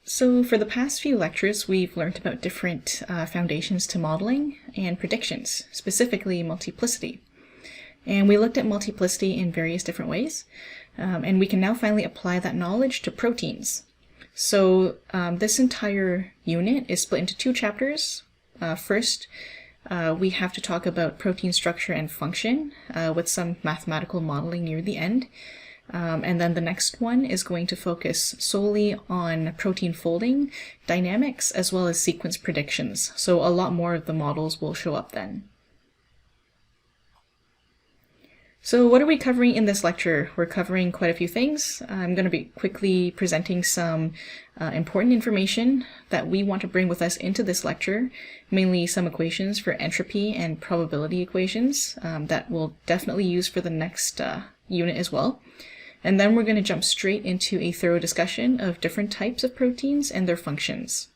So for the past few lectures, we've learned about different foundations to modeling and predictions, specifically multiplicity. And we looked at multiplicity in various different ways, and we can now finally apply that knowledge to proteins. So this entire unit is split into two chapters. First, we have to talk about protein structure and function with some mathematical modeling near the end. And then the next one is going to focus solely on protein folding, dynamics, as well as sequence predictions. So a lot more of the models will show up then. So what are we covering in this lecture? We're covering quite a few things. I'm going to be quickly presenting some important information that we want to bring with us into this lecture, mainly some equations for entropy and probability equations that we'll definitely use for the next unit as well. And then we're going to jump straight into a thorough discussion of different types of proteins and their functions.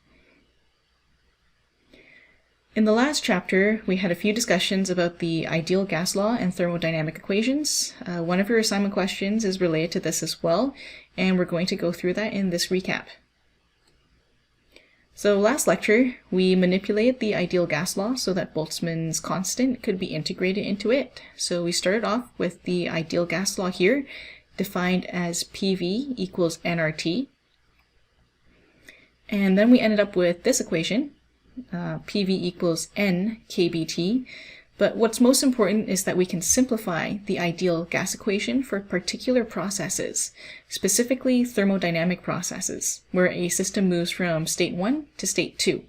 In the last chapter, we had a few discussions about the ideal gas law and thermodynamic equations. One of your assignment questions is related to this as well, and we're going to go through that in this recap. So last lecture, we manipulated the ideal gas law so that Boltzmann's constant could be integrated into it. So we started off with the ideal gas law here, defined as PV equals nRT. And then we ended up with this equation, PV equals N kBT. But what's most important is that we can simplify the ideal gas equation for particular processes, specifically thermodynamic processes, where a system moves from state 1 to state 2.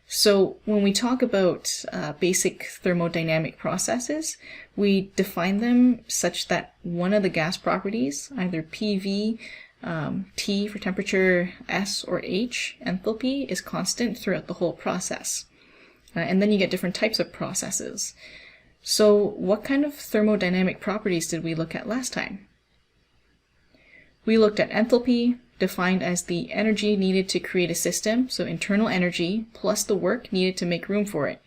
So when we talk about basic thermodynamic processes, we define them such that one of the gas properties, either PV, T for temperature, S or H, enthalpy, is constant throughout the whole process. And then you get different types of processes. So what kind of thermodynamic properties did we look at last time? We looked at enthalpy, defined as the energy needed to create a system, so internal energy, plus the work needed to make room for it.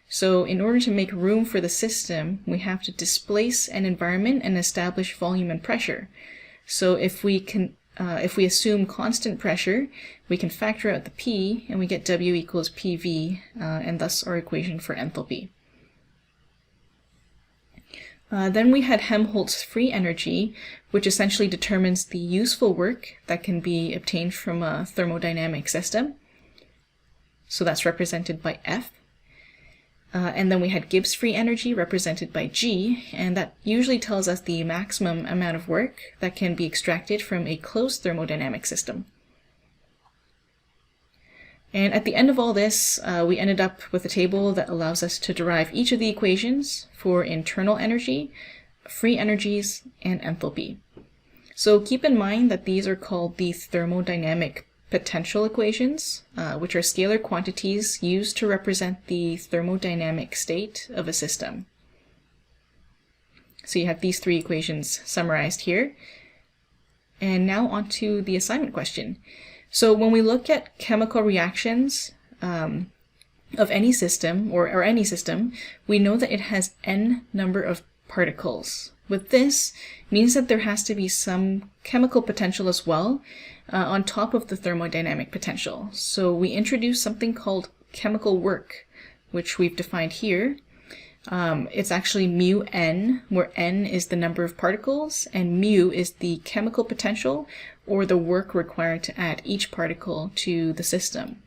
So in order to make room for the system, we have to displace an environment and establish volume and pressure. So if we assume constant pressure, we can factor out the P, and we get W equals PV, and thus our equation for enthalpy. Then we had Helmholtz free energy, which essentially determines the useful work that can be obtained from a thermodynamic system. So that's represented by F. And then we had Gibbs free energy, represented by G, and that usually tells us the maximum amount of work that can be extracted from a closed thermodynamic system. And at the end of all this, we ended up with a table that allows us to derive each of the equations for internal energy, free energies, and enthalpy. So keep in mind that these are called the thermodynamic potential equations, which are scalar quantities used to represent the thermodynamic state of a system. So you have these three equations summarized here. And now on to the assignment question. So when we look at chemical reactions of any system, or any system, we know that it has n number of particles. With this, means that there has to be some chemical potential as well on top of the thermodynamic potential. So we introduce something called chemical work, which we've defined here. It's actually mu n, where n is the number of particles, and mu is the chemical potential, or the work required to add each particle to the system.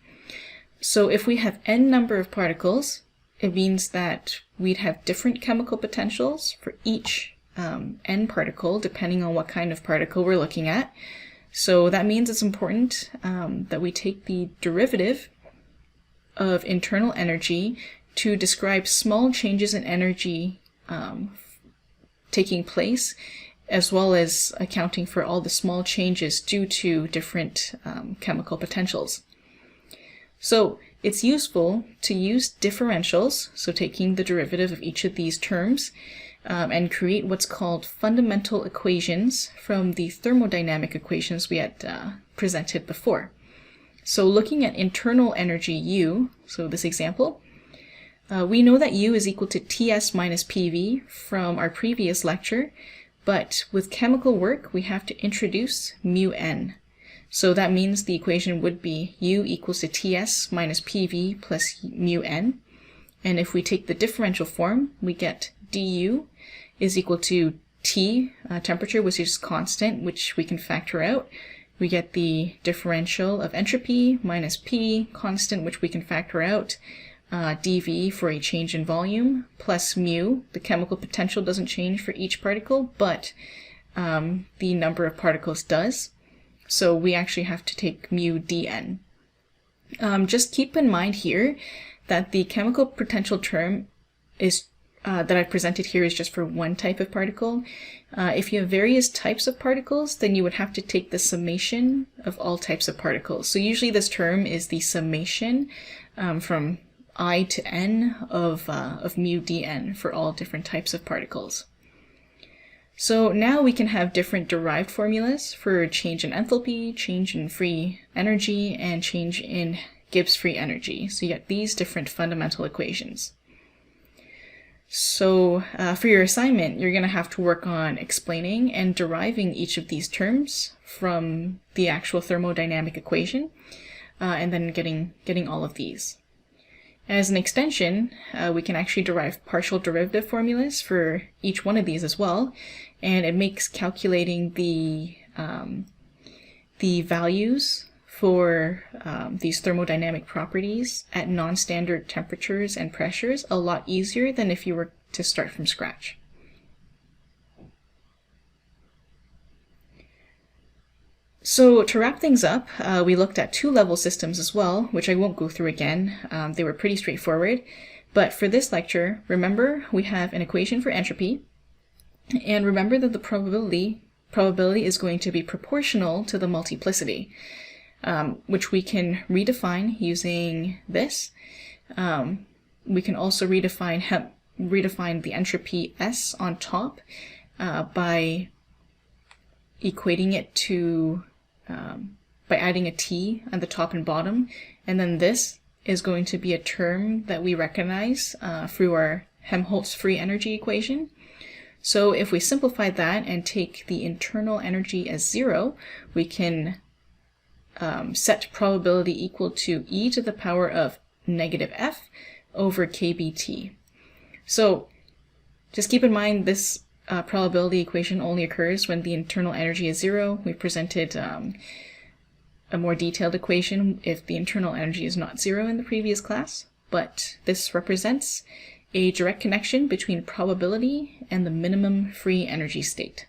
So if we have n number of particles, it means that we'd have different chemical potentials for each n particle, depending on what kind of particle we're looking at. So that means it's important that we take the derivative of internal energy to describe small changes in energy taking place, as well as accounting for all the small changes due to different chemical potentials. So it's useful to use differentials, so taking the derivative of each of these terms, and create what's called fundamental equations from the thermodynamic equations we had presented before. So looking at internal energy U, so this example, we know that U is equal to Ts minus PV from our previous lecture, but with chemical work we have to introduce mu n. So that means the equation would be U equals to Ts minus PV plus mu n. And if we take the differential form, we get du is equal to T, temperature, which is constant, which we can factor out. We get the differential of entropy minus P, constant, which we can factor out, dV for a change in volume, plus mu. The chemical potential doesn't change for each particle, but the number of particles does. So we actually have to take mu dN. Just keep in mind here that the chemical potential term is that I've presented here is just for one type of particle. If you have various types of particles, then you would have to take the summation of all types of particles. So usually this term is the summation from I to n of mu dN for all different types of particles. So now we can have different derived formulas for change in enthalpy, change in free energy, and change in Gibbs free energy. So you get these different fundamental equations. So for your assignment, you're going to have to work on explaining and deriving each of these terms from the actual thermodynamic equation, and then getting all of these. As an extension, we can actually derive partial derivative formulas for each one of these as well, and it makes calculating the values for these thermodynamic properties at non-standard temperatures and pressures a lot easier than if you were to start from scratch. So to wrap things up, we looked at two-level systems as well, which I won't go through again. They were pretty straightforward. But for this lecture, remember we have an equation for entropy, and remember that the probability is going to be proportional to the multiplicity, which we can redefine using this. We can also redefine the entropy S on top by equating it to by adding a T on the top and bottom, and then this is going to be a term that we recognize through our Helmholtz free energy equation. So if we simplify that and take the internal energy as 0, we can set probability equal to e to the power of negative f over kBt. So just keep in mind this probability equation only occurs when the internal energy is 0. We presented a more detailed equation if the internal energy is not 0 in the previous class, but this represents a direct connection between probability and the minimum free energy state.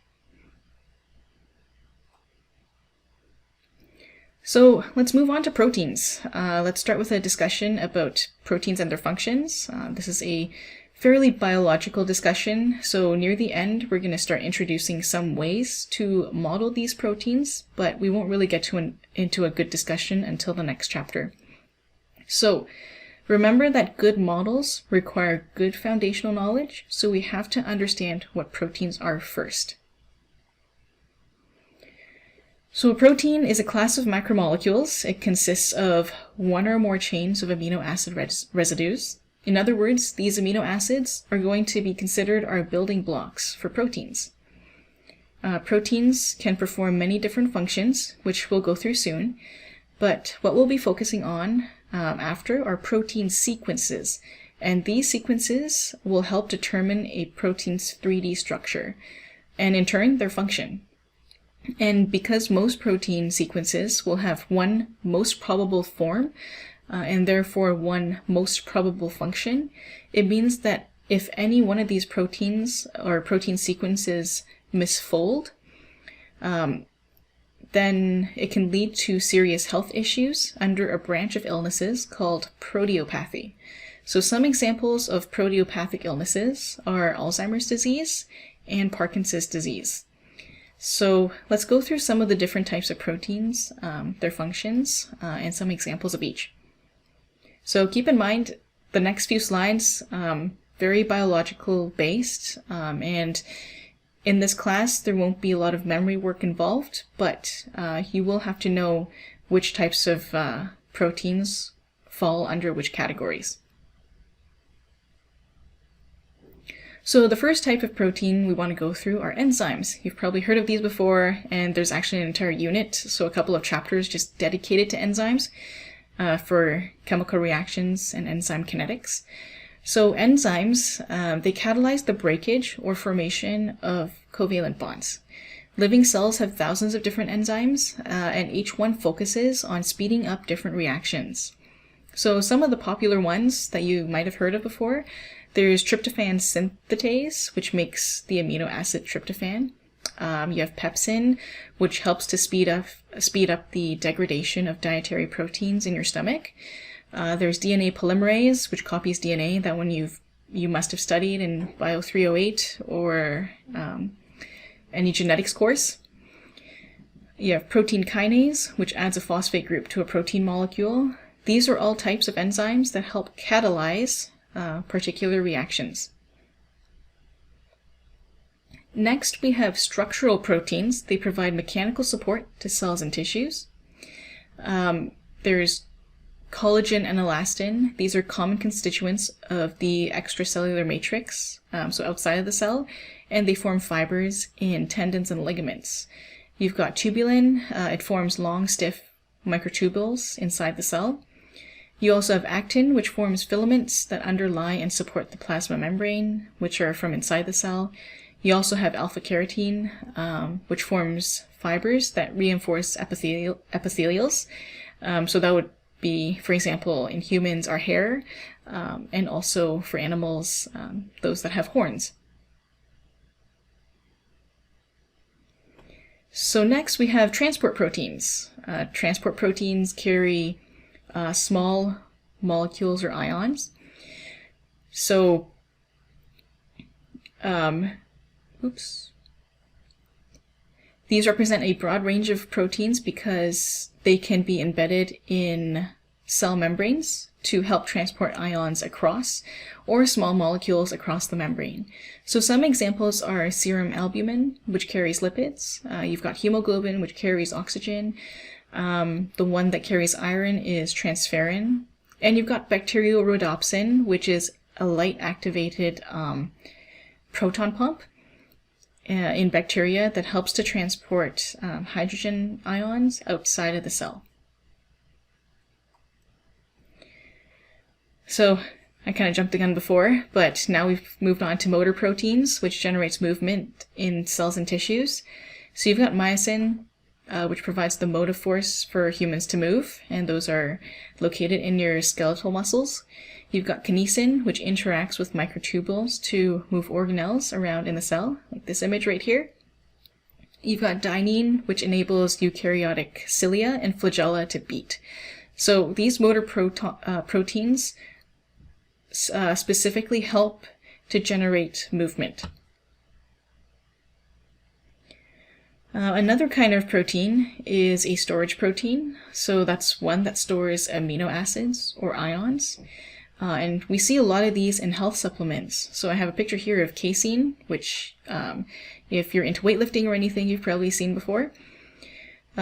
So let's move on to proteins. Let's start with a discussion about proteins and their functions. This is a fairly biological discussion, so near the end we're going to start introducing some ways to model these proteins, but we won't really get into a good discussion until the next chapter. So remember that good models require good foundational knowledge, so we have to understand what proteins are first. So a protein is a class of macromolecules. It consists of one or more chains of amino acid residues. In other words, these amino acids are going to be considered our building blocks for proteins. Proteins can perform many different functions, which we'll go through soon, but what we'll be focusing on after are protein sequences, and these sequences will help determine a protein's 3D structure, and in turn, their function. And because most protein sequences will have one most probable form, and therefore one most probable function, it means that if any one of these proteins or protein sequences misfold, then it can lead to serious health issues under a branch of illnesses called proteopathy. So some examples of proteopathic illnesses are Alzheimer's disease and Parkinson's disease. So let's go through some of the different types of proteins, their functions, and some examples of each. So keep in mind the next few slides, very biological based, and in this class there won't be a lot of memory work involved, but you will have to know which types of proteins fall under which categories. So the first type of protein we want to go through are enzymes. You've probably heard of these before, and there's actually an entire unit, so a couple of chapters just dedicated to enzymes for chemical reactions and enzyme kinetics. So enzymes, they catalyze the breakage or formation of covalent bonds. Living cells have thousands of different enzymes, and each one focuses on speeding up different reactions. So some of the popular ones that you might have heard of before, there's tryptophan synthetase, which makes the amino acid tryptophan. You have pepsin, which helps to speed up the degradation of dietary proteins in your stomach. There's DNA polymerase, which copies DNA. That one you must have studied in Bio 308 or any genetics course. You have protein kinase, which adds a phosphate group to a protein molecule. These are all types of enzymes that help catalyze particular reactions. Next, we have structural proteins. They provide mechanical support to cells and tissues. There's collagen and elastin. These are common constituents of the extracellular matrix, so outside of the cell, and they form fibers in tendons and ligaments. You've got tubulin. It forms long, stiff microtubules inside the cell. You also have actin, which forms filaments that underlie and support the plasma membrane, which are from inside the cell. You also have alpha-keratin, which forms fibers that reinforce epithelials. So that would be, for example, in humans, our hair, and also for animals, those that have horns. So next we have transport proteins. Transport proteins carry small molecules or ions. So, these represent a broad range of proteins because they can be embedded in cell membranes to help transport ions across, or small molecules across the membrane. So some examples are serum albumin, which carries lipids. You've got hemoglobin, which carries oxygen. The one that carries iron is transferrin. And you've got bacterial rhodopsin, which is a light-activated proton pump in bacteria that helps to transport hydrogen ions outside of the cell. So I kind of jumped the gun before, but now we've moved on to motor proteins, which generates movement in cells and tissues. So you've got myosin, which provides the motive force for humans to move, and those are located in your skeletal muscles. You've got kinesin, which interacts with microtubules to move organelles around in the cell, like this image right here. You've got dynein, which enables eukaryotic cilia and flagella to beat. So these motor proteins specifically help to generate movement. Another kind of protein is a storage protein. So that's one that stores amino acids or ions. And we see a lot of these in health supplements. So I have a picture here of casein, which if you're into weightlifting or anything, you've probably seen before.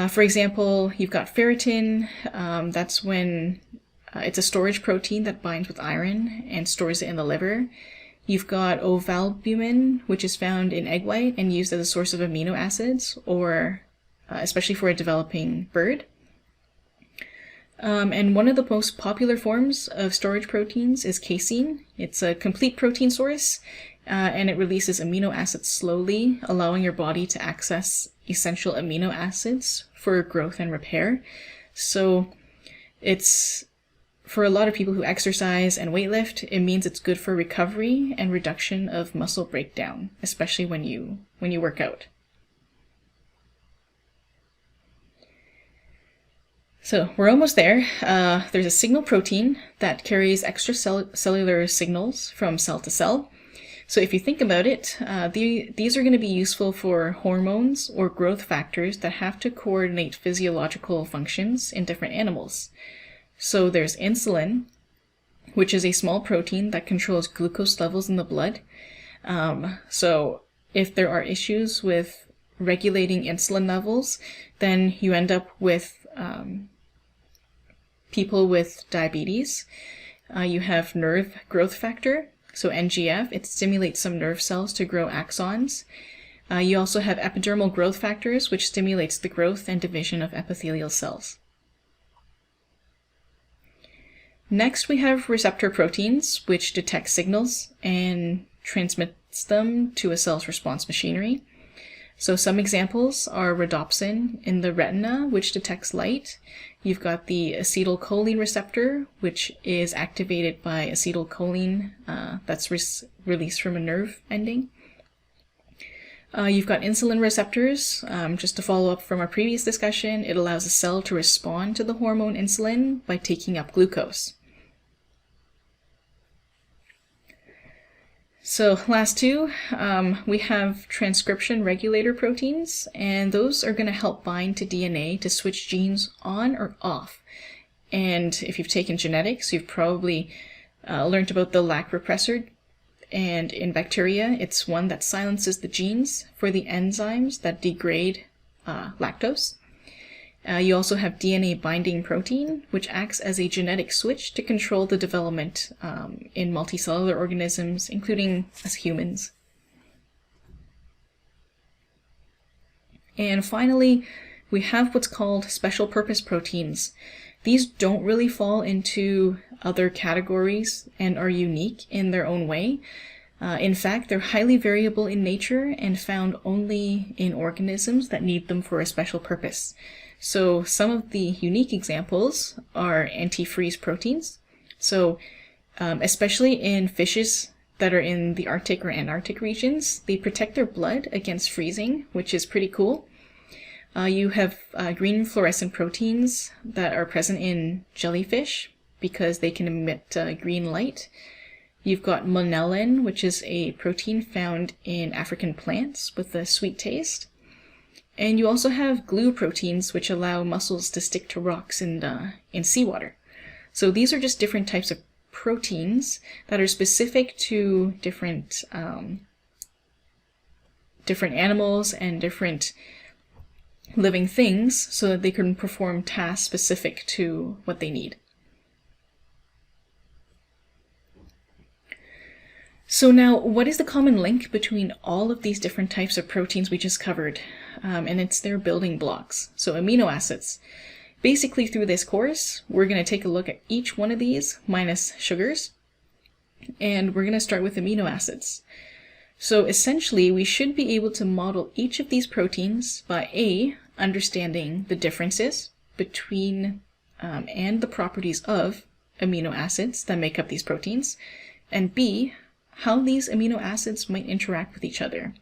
For example, you've got ferritin. That's when it's a storage protein that binds with iron and stores it in the liver. You've got ovalbumin, which is found in egg white and used as a source of amino acids, or especially for a developing bird. And one of the most popular forms of storage proteins is casein. It's a complete protein source, and it releases amino acids slowly, allowing your body to access essential amino acids for growth and repair. So it's, for a lot of people who exercise and weightlift, it means it's good for recovery and reduction of muscle breakdown, especially when you work out. So we're almost there. There's a signal protein that carries extracellular signals from cell to cell. So if you think about it, these are going to be useful for hormones or growth factors that have to coordinate physiological functions in different animals. So there's insulin, which is a small protein that controls glucose levels in the blood. So if there are issues with regulating insulin levels, then you end up with people with diabetes. You have nerve growth factor. So NGF, it stimulates some nerve cells to grow axons. You also have epidermal growth factors, which stimulates the growth and division of epithelial cells. Next, we have receptor proteins, which detect signals and transmits them to a cell's response machinery. So some examples are rhodopsin in the retina, which detects light. You've got the acetylcholine receptor, which is activated by acetylcholine that's released from a nerve ending. You've got insulin receptors. Just to follow up from our previous discussion, it allows a cell to respond to the hormone insulin by taking up glucose. So last two, we have transcription regulator proteins, and those are going to help bind to DNA to switch genes on or off. And if you've taken genetics, you've probably learned about the lac repressor. And in bacteria, it's one that silences the genes for the enzymes that degrade lactose. You also have DNA binding protein, which acts as a genetic switch to control the development in multicellular organisms, including as humans. And finally, we have what's called special purpose proteins. These don't really fall into other categories and are unique in their own way. In fact, they're highly variable in nature and found only in organisms that need them for a special purpose. So some of the unique examples are anti-freeze proteins. So especially in fishes that are in the Arctic or Antarctic regions, they protect their blood against freezing, which is pretty cool. You have green fluorescent proteins that are present in jellyfish because they can emit green light. You've got monellin, which is a protein found in African plants with a sweet taste. And you also have glue proteins, which allow mussels to stick to rocks in seawater. So these are just different types of proteins that are specific to different animals and different living things so that they can perform tasks specific to what they need. So now, what is the common link between all of these different types of proteins we just covered? And it's their building blocks, so amino acids. Basically, through this course, we're going to take a look at each one of these minus sugars, and we're going to start with amino acids. So essentially, we should be able to model each of these proteins by A, understanding the differences between and the properties of amino acids that make up these proteins, and B, how these amino acids might interact with each other.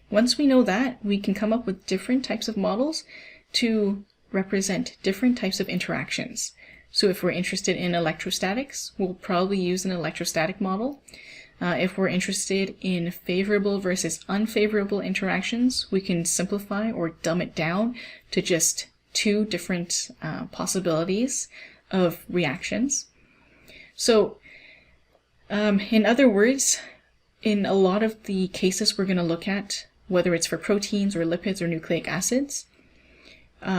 Once we know that, we can come up with different types of models to represent different types of interactions. So if we're interested in electrostatics, we'll probably use an electrostatic model. If we're interested in favorable versus unfavorable interactions, we can simplify or dumb it down to just two different possibilities of reactions. So in other words, in a lot of the cases we're going to look at, whether it's for proteins or lipids or nucleic acids,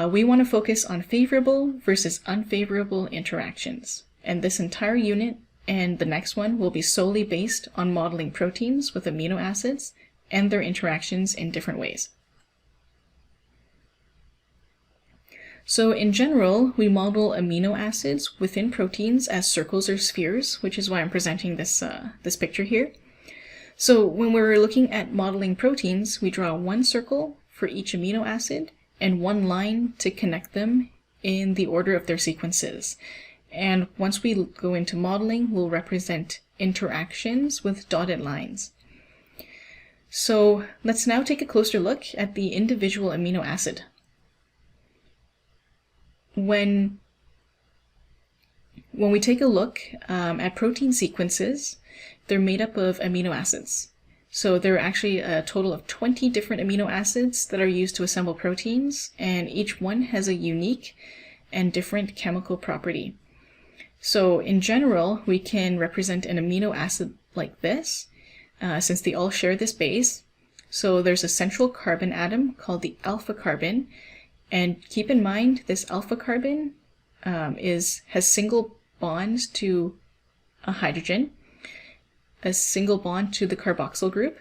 we want to focus on favorable versus unfavorable interactions. And this entire unit and the next one will be solely based on modeling proteins with amino acids and their interactions in different ways. So in general, we model amino acids within proteins as circles or spheres, which is why I'm presenting this picture here. So when we're looking at modeling proteins, we draw one circle for each amino acid and one line to connect them in the order of their sequences. And once we go into modeling, we'll represent interactions with dotted lines. So let's now take a closer look at the individual amino acid. When we take a look at protein sequences, they're made up of amino acids. So there are actually a total of 20 different amino acids that are used to assemble proteins, and each one has a unique and different chemical property. So in general, we can represent an amino acid like this, since they all share this base. So there's a central carbon atom called the alpha carbon, and keep in mind this alpha carbon has single bonds to a hydrogen. a single bond to the carboxyl group,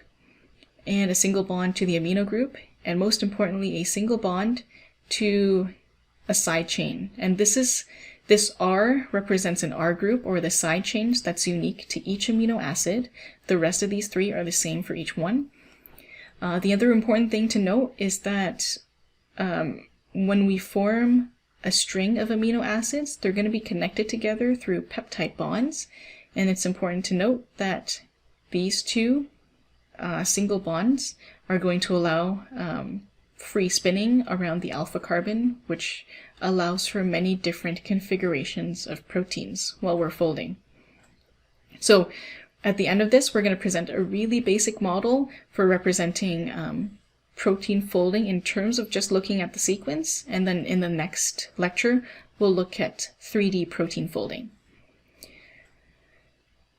and a single bond to the amino group, and most importantly, a single bond to a side chain. And this R represents an R group, or the side chains that's unique to each amino acid. The rest of these three are the same for each one. The other important thing to note is that when we form a string of amino acids, they're going to be connected together through peptide bonds. And it's important to note that these two single bonds are going to allow free spinning around the alpha carbon, which allows for many different configurations of proteins while we're folding. So at the end of this, we're going to present a really basic model for representing protein folding in terms of just looking at the sequence, and then in the next lecture, we'll look at 3D protein folding.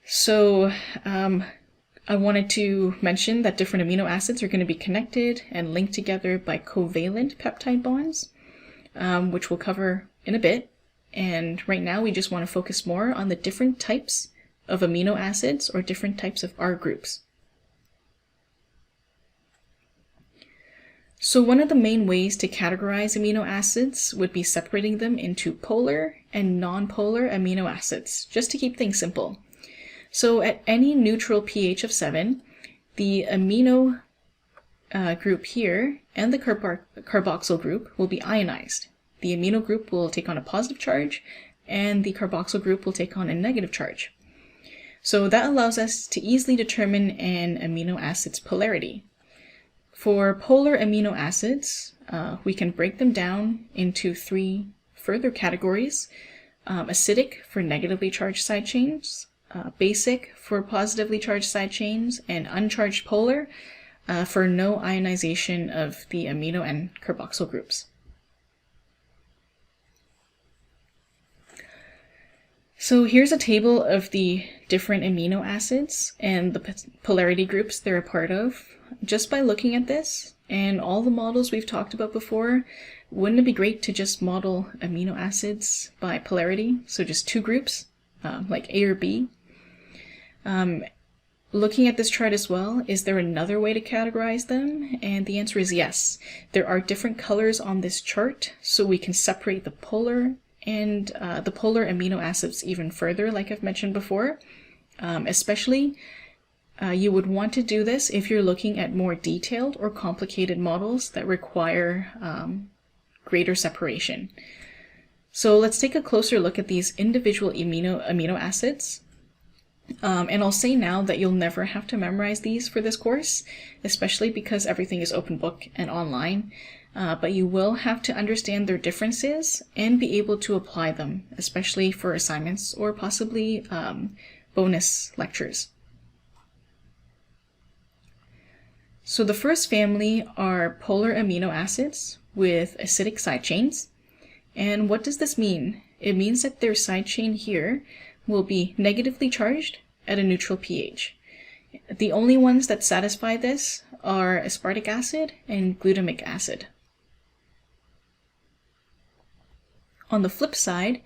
So I wanted to mention that different amino acids are going to be connected and linked together by covalent peptide bonds, which we'll cover in a bit. And right now we just want to focus more on the different types of amino acids or different types of R groups. So one of the main ways to categorize amino acids would be separating them into polar and non-polar amino acids, just to keep things simple. So at any neutral pH of 7, the amino group here and the carboxyl group will be ionized. The amino group will take on a positive charge, and the carboxyl group will take on a negative charge. So that allows us to easily determine an amino acid's polarity. For polar amino acids, we can break them down into 3 further categories: acidic for negatively charged side chains, basic for positively charged side chains, and uncharged polar for no ionization of the amino and carboxyl groups. So here's a table of the different amino acids and the polarity groups they're a part of. Just by looking at this and all the models we've talked about before, wouldn't it be great to just model amino acids by polarity? So just 2 groups, like A or B. Looking at this chart as well, is there another way to categorize them? And the answer is yes. There are different colors on this chart, so we can separate the polar and the polar amino acids even further, like I've mentioned before. Especially, you would want to do this if you're looking at more detailed or complicated models that require greater separation. So let's take a closer look at these individual amino acids. And I'll say now that you'll never have to memorize these for this course, especially because everything is open book and online. But you will have to understand their differences and be able to apply them, especially for assignments or possibly bonus lectures. So the first family are polar amino acids with acidic side chains. And what does this mean? It means that their side chain here will be negatively charged at a neutral pH. The only ones that satisfy this are aspartic acid and glutamic acid. On the flip side,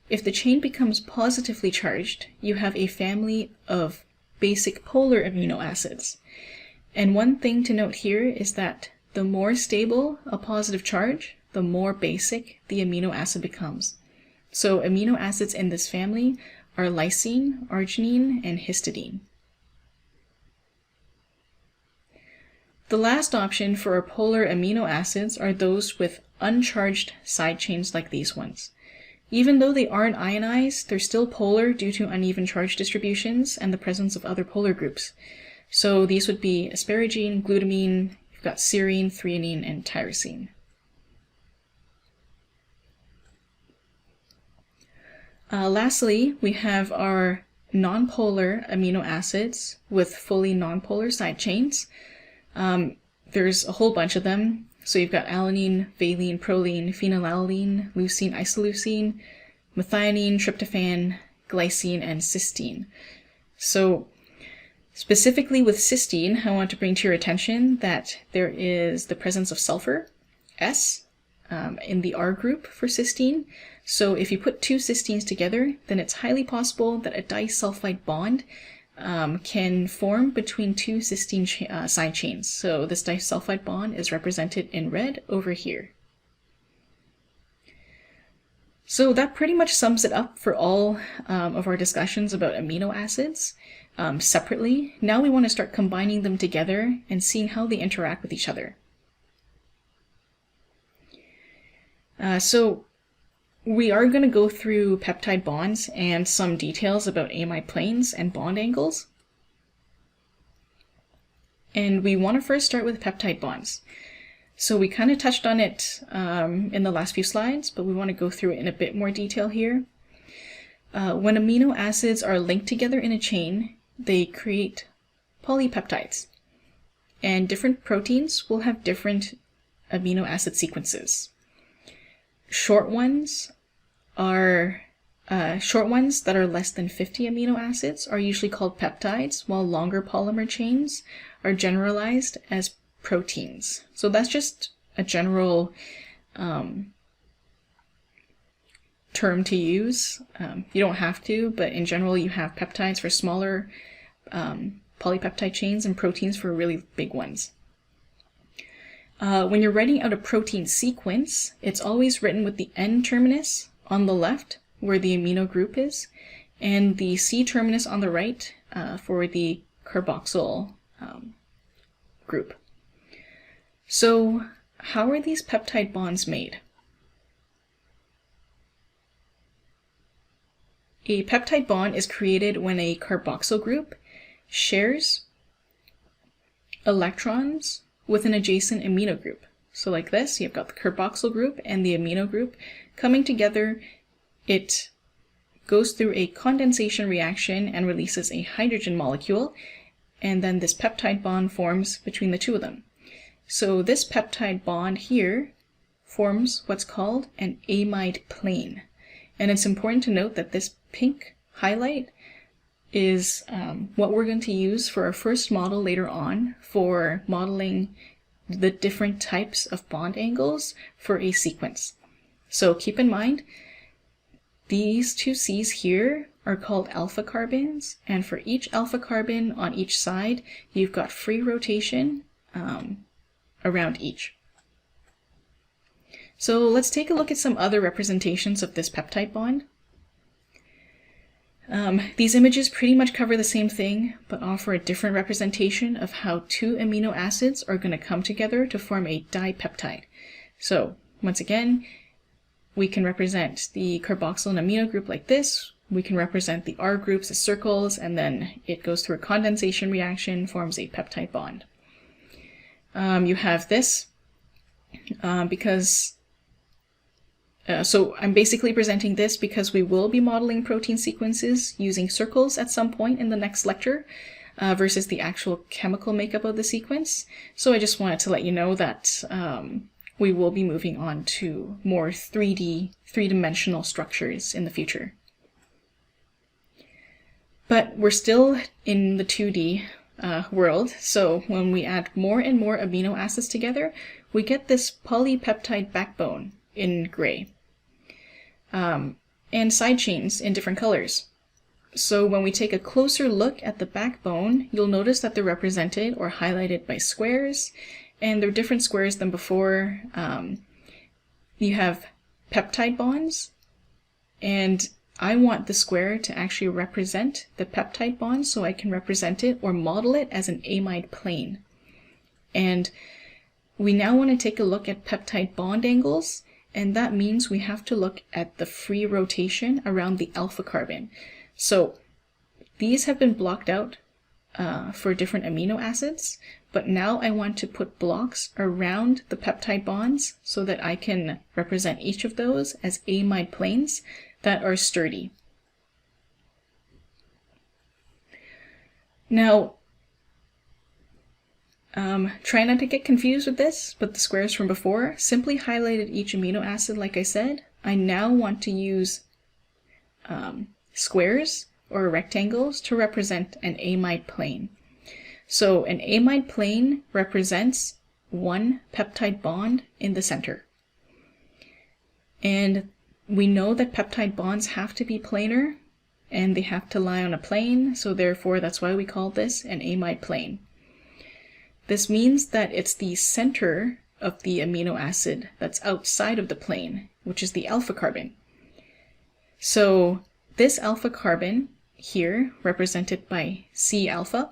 if the chain becomes positively charged, you have a family of basic polar amino acids. And one thing to note here is that the more stable a positive charge, the more basic the amino acid becomes. So amino acids in this family are lysine, arginine, and histidine. The last option for our polar amino acids are those with uncharged side chains like these ones. Even though they aren't ionized, they're still polar due to uneven charge distributions and the presence of other polar groups. So these would be asparagine, glutamine, you've got serine, threonine, and tyrosine. Lastly, we have our nonpolar amino acids with fully nonpolar side chains. There's a whole bunch of them. So you've got alanine, valine, proline, phenylalanine, leucine, isoleucine, methionine, tryptophan, glycine, and cysteine. So specifically with cysteine, I want to bring to your attention that there is the presence of sulfur, S, in the R group for cysteine. So if you put 2 cysteines together, then it's highly possible that a disulfide bond can form between two cysteine side chains. So this disulfide bond is represented in red over here. So that pretty much sums it up for all of our discussions about amino acids separately. Now we want to start combining them together and seeing how they interact with each other. So we are going to go through peptide bonds and some details about amide planes and bond angles. And we want to first start with peptide bonds. So we kind of touched on it in the last few slides, but we want to go through it in a bit more detail here. When amino acids are linked together in a chain, they create polypeptides. And different proteins will have different amino acid sequences. Short ones that are less than 50 amino acids are usually called peptides, while longer polymer chains are generalized as proteins. So that's just a general term to use. You don't have to, but in general you have peptides for smaller polypeptide chains and proteins for really big ones. When you're writing out a protein sequence, it's always written with the N terminus on the left, where the amino group is, and the C terminus on the right for the carboxyl group. So how are these peptide bonds made? A peptide bond is created when a carboxyl group shares electrons with an adjacent amino group. So like this, you've got the carboxyl group and the amino group coming together. It goes through a condensation reaction and releases a hydrogen molecule, and then this peptide bond forms between the two of them. So this peptide bond here forms what's called an amide plane. And it's important to note that this pink highlight is what we're going to use for our first model later on for modeling the different types of bond angles for a sequence. So keep in mind, these two C's here are called alpha carbons, and for each alpha carbon on each side, you've got free rotation around each. So let's take a look at some other representations of this peptide bond. These images pretty much cover the same thing, but offer a different representation of how two amino acids are going to come together to form a dipeptide. So once again, we can represent the carboxyl and amino group like this. We can represent the R groups as circles, and then it goes through a condensation reaction, forms a peptide bond. You have this so I'm basically presenting this because we will be modeling protein sequences using circles at some point in the next lecture versus the actual chemical makeup of the sequence. So I just wanted to let you know that we will be moving on to more three-dimensional structures in the future. But we're still in the 2D world, so when we add more and more amino acids together, we get this polypeptide backbone in gray, and side chains in different colors. So when we take a closer look at the backbone, you'll notice that they're represented or highlighted by squares, and they're different squares than before. You have peptide bonds, and I want the square to actually represent the peptide bond, so I can represent it or model it as an amide plane. And we now want to take a look at peptide bond angles, and that means we have to look at the free rotation around the alpha carbon. So these have been blocked out for different amino acids, but now I want to put blocks around the peptide bonds so that I can represent each of those as amide planes that are sturdy. Now, try not to get confused with this, but the squares from before simply highlighted each amino acid like I said. I now want to use squares or rectangles to represent an amide plane. So an amide plane represents one peptide bond in the center. And we know that peptide bonds have to be planar and they have to lie on a plane, so therefore that's why we call this an amide plane. This means that it's the center of the amino acid that's outside of the plane, which is the alpha carbon. So this alpha carbon here, represented by C alpha,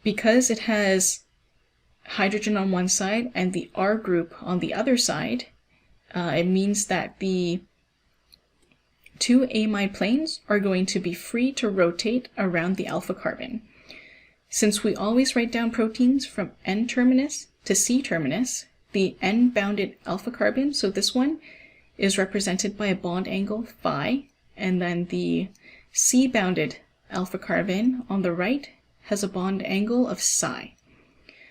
because it has hydrogen on one side and the R group on the other side, it means that the two amide planes are going to be free to rotate around the alpha carbon. Since we always write down proteins from N terminus to C terminus, the N-bounded alpha carbon, so this one, is represented by a bond angle phi, and then the C-bounded alpha carbon on the right has a bond angle of psi.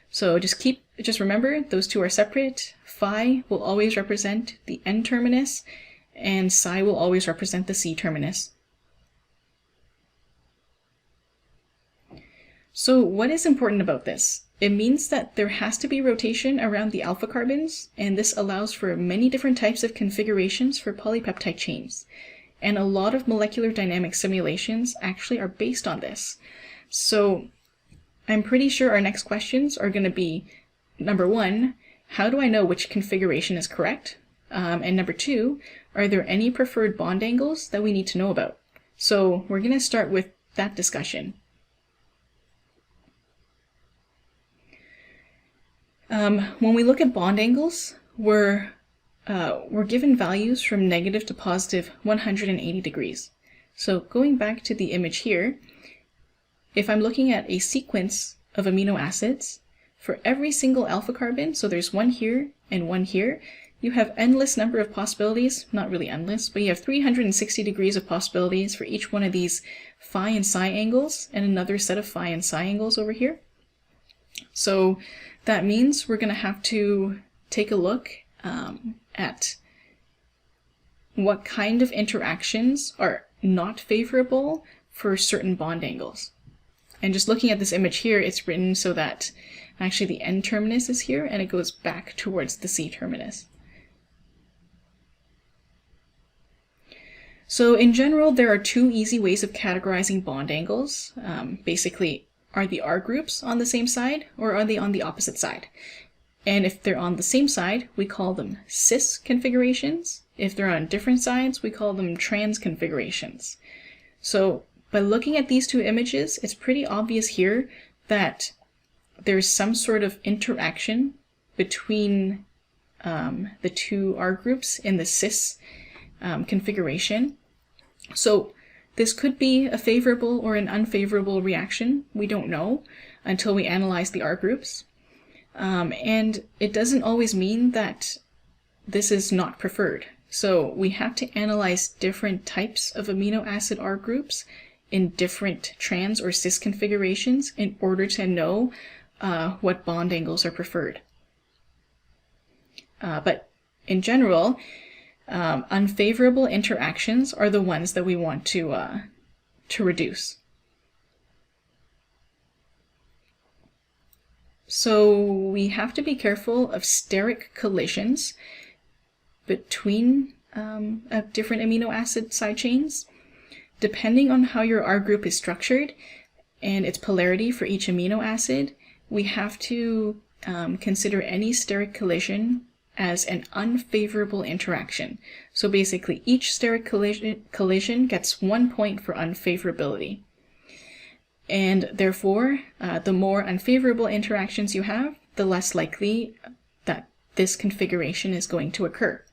So just remember those two are separate. Phi will always represent the N terminus, and psi will always represent the C terminus. So what is important about this? It means that there has to be rotation around the alpha carbons, and this allows for many different types of configurations for polypeptide chains. And a lot of molecular dynamics simulations actually are based on this. So I'm pretty sure our next questions are going to be, number one, how do I know which configuration is correct? And number two, are there any preferred bond angles that we need to know about? So we're going to start with that discussion. When we look at bond angles, we're given values from negative to positive 180 degrees. So going back to the image here, if I'm looking at a sequence of amino acids, for every single alpha carbon, so there's one here and one here, you have endless number of possibilities, not really endless, but you have 360 degrees of possibilities for each one of these phi and psi angles, and another set of phi and psi angles over here. So that means we're going to have to take a look at what kind of interactions are not favorable for certain bond angles. And just looking at this image here, it's written so that actually the N terminus is here and it goes back towards the C terminus. So in general, there are two easy ways of categorizing bond angles. Basically, are the R groups on the same side or are they on the opposite side? And if they're on the same side, we call them cis configurations. If they're on different sides, we call them trans configurations. So by looking at these two images, it's pretty obvious here that there's some sort of interaction between the two R groups in the cis configuration. So this could be a favorable or an unfavorable reaction. We don't know until we analyze the R groups. And it doesn't always mean that this is not preferred. So we have to analyze different types of amino acid R groups in different trans or cis configurations in order to know what bond angles are preferred. But in general, unfavorable interactions are the ones that we want to reduce. So we have to be careful of steric collisions between different amino acid side chains. Depending on how your R group is structured and its polarity for each amino acid, we have to consider any steric collision as an unfavorable interaction. So basically, each steric collision gets 1 point for unfavorability. And therefore, the more unfavorable interactions you have, the less likely that this configuration is going to occur.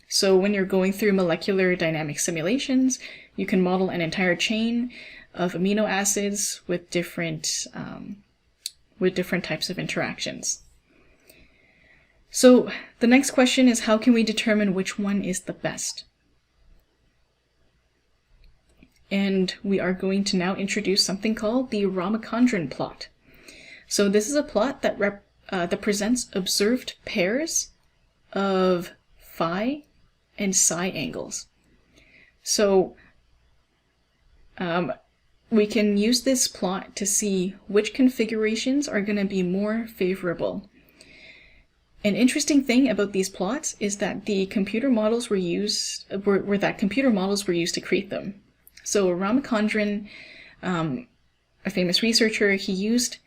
So when you're going through molecular dynamic simulations, you can model an entire chain of amino acids with different types of interactions. So the next question is, how can we determine which one is the best? And we are going to now introduce something called the Ramachandran plot. So this is a plot that presents observed pairs of phi and psi angles. So we can use this plot to see which configurations are going to be more favorable. An interesting thing about these plots is that the computer models were used to create them. So Ramachandran, a famous researcher, he used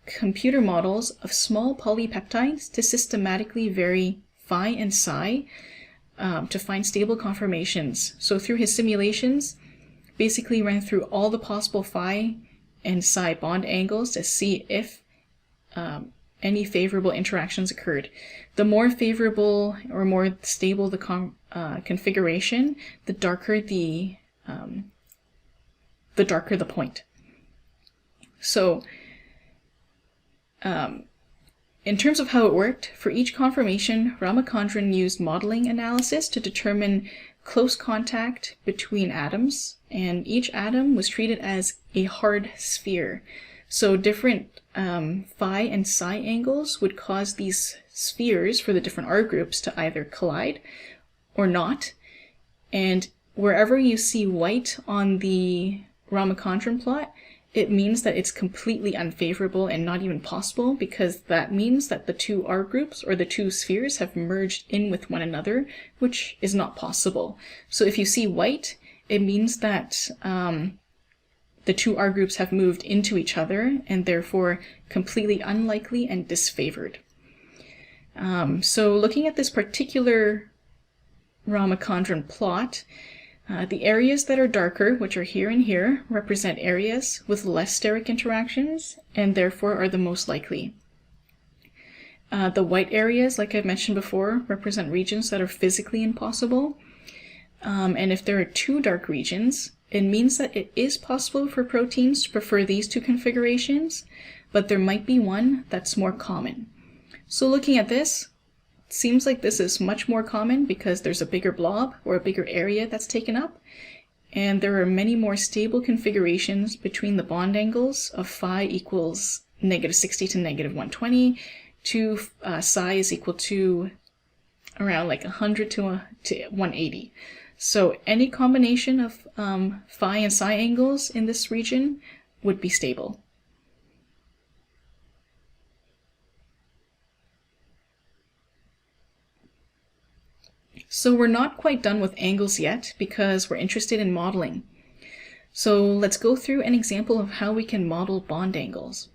computer models of small polypeptides to systematically vary phi and psi to find stable conformations. So through his simulations, basically ran through all the possible phi and psi bond angles to see if any favorable interactions occurred. The more favorable or more stable the configuration, the darker the point. So, in terms of how it worked, for each conformation, Ramachandran used modeling analysis to determine close contact between atoms, and each atom was treated as a hard sphere. So different phi and psi angles would cause these spheres for the different R groups to either collide or not. And wherever you see white on the Ramachandran plot, it means that it's completely unfavorable and not even possible, because that means that the two R groups or the two spheres have merged in with one another, which is not possible. So if you see white, it means that the two R groups have moved into each other and therefore completely unlikely and disfavored. So looking at this particular Ramachandran plot, the areas that are darker, which are here and here, represent areas with less steric interactions and therefore are the most likely. The white areas, like I mentioned before, represent regions that are physically impossible. And if there are two dark regions, it means that it is possible for proteins to prefer these two configurations, but there might be one that's more common. So looking at this, it seems like this is much more common because there's a bigger blob or a bigger area that's taken up, and there are many more stable configurations between the bond angles of phi equals -60 to -120 to psi is equal to around like 100 to 180. So any combination of phi and psi angles in this region would be stable. So we're not quite done with angles yet because we're interested in modeling. So let's go through an example of how we can model bond angles.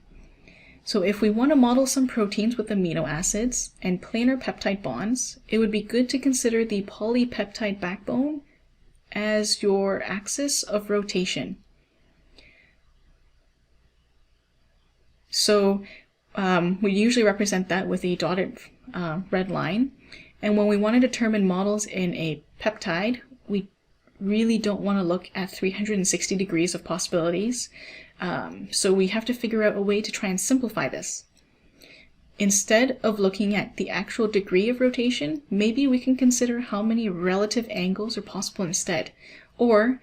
So if we want to model some proteins with amino acids and planar peptide bonds, it would be good to consider the polypeptide backbone as your axis of rotation. So we usually represent that with a dotted red line. And when we want to determine models in a peptide, we really don't want to look at 360 degrees of possibilities. So we have to figure out a way to try and simplify this. Instead of looking at the actual degree of rotation, maybe we can consider how many relative angles are possible instead, or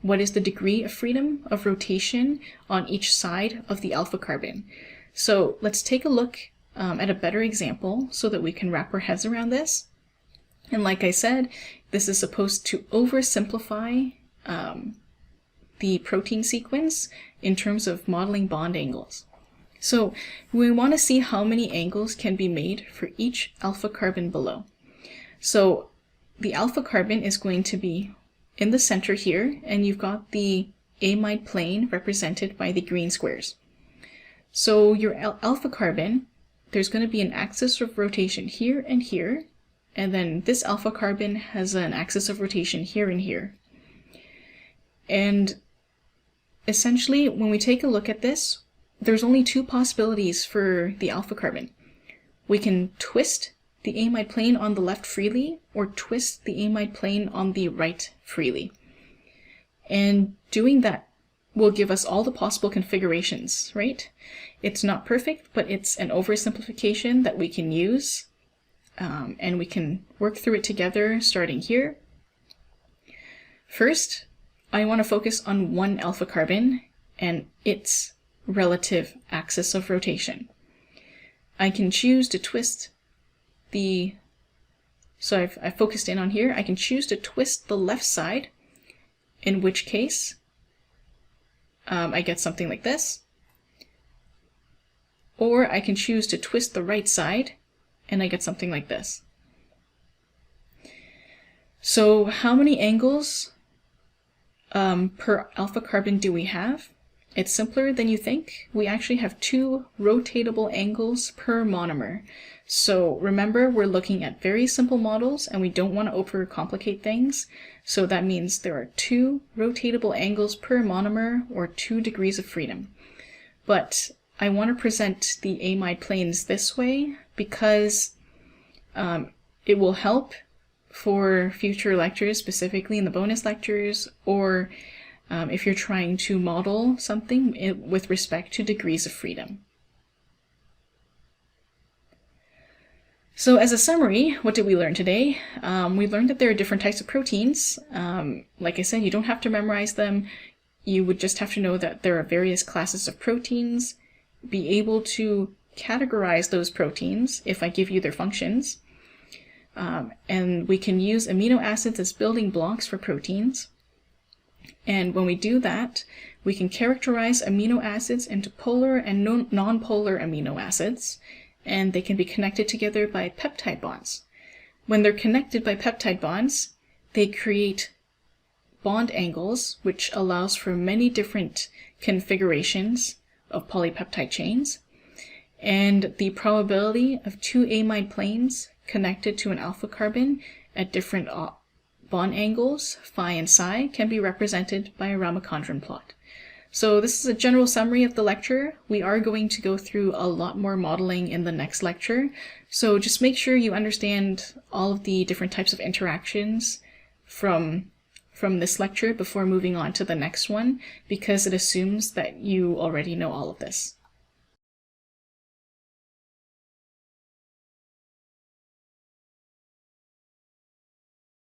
what is the degree of freedom of rotation on each side of the alpha carbon. So let's take a look at a better example so that we can wrap our heads around this. And like I said, this is supposed to oversimplify the protein sequence in terms of modeling bond angles. So we want to see how many angles can be made for each alpha carbon below. So the alpha carbon is going to be in the center here, and you've got the amide plane represented by the green squares. So your alpha carbon, there's going to be an axis of rotation here and here, and then this alpha carbon has an axis of rotation here and here. And essentially, when we take a look at this, there's only two possibilities for the alpha carbon. We can twist the amide plane on the left freely, or twist the amide plane on the right freely. And doing that will give us all the possible configurations, right? It's not perfect, but it's an oversimplification that we can use, and we can work through it together starting here. First, I want to focus on one alpha carbon and its relative axis of rotation. I can choose to twist so I've focused in on here. I can choose to twist the left side, in which case I get something like this. Or I can choose to twist the right side, and I get something like this. So how many angles per alpha carbon do we have? It's simpler than you think. We actually have 2 rotatable angles per monomer. So remember, we're looking at very simple models and we don't want to overcomplicate things. So that means there are 2 rotatable angles per monomer, or 2 degrees of freedom. But I want to present the amide planes this way because it will help for future lectures, specifically in the bonus lectures, or if you're trying to model something with respect to degrees of freedom. So as a summary, what did we learn today? We learned that there are different types of proteins. Like I said, you don't have to memorize them. You would just have to know that there are various classes of proteins, be able to categorize those proteins if I give you their functions. And we can use amino acids as building blocks for proteins. And when we do that, we can characterize amino acids into polar and non-polar amino acids, and they can be connected together by peptide bonds. When they're connected by peptide bonds, they create bond angles, which allows for many different configurations of polypeptide chains. And the probability of 2 amide planes connected to an alpha carbon at different bond angles, phi and psi, can be represented by a Ramachandran plot. So this is a general summary of the lecture. We are going to go through a lot more modeling in the next lecture. So just make sure you understand all of the different types of interactions from this lecture before moving on to the next one, because it assumes that you already know all of this.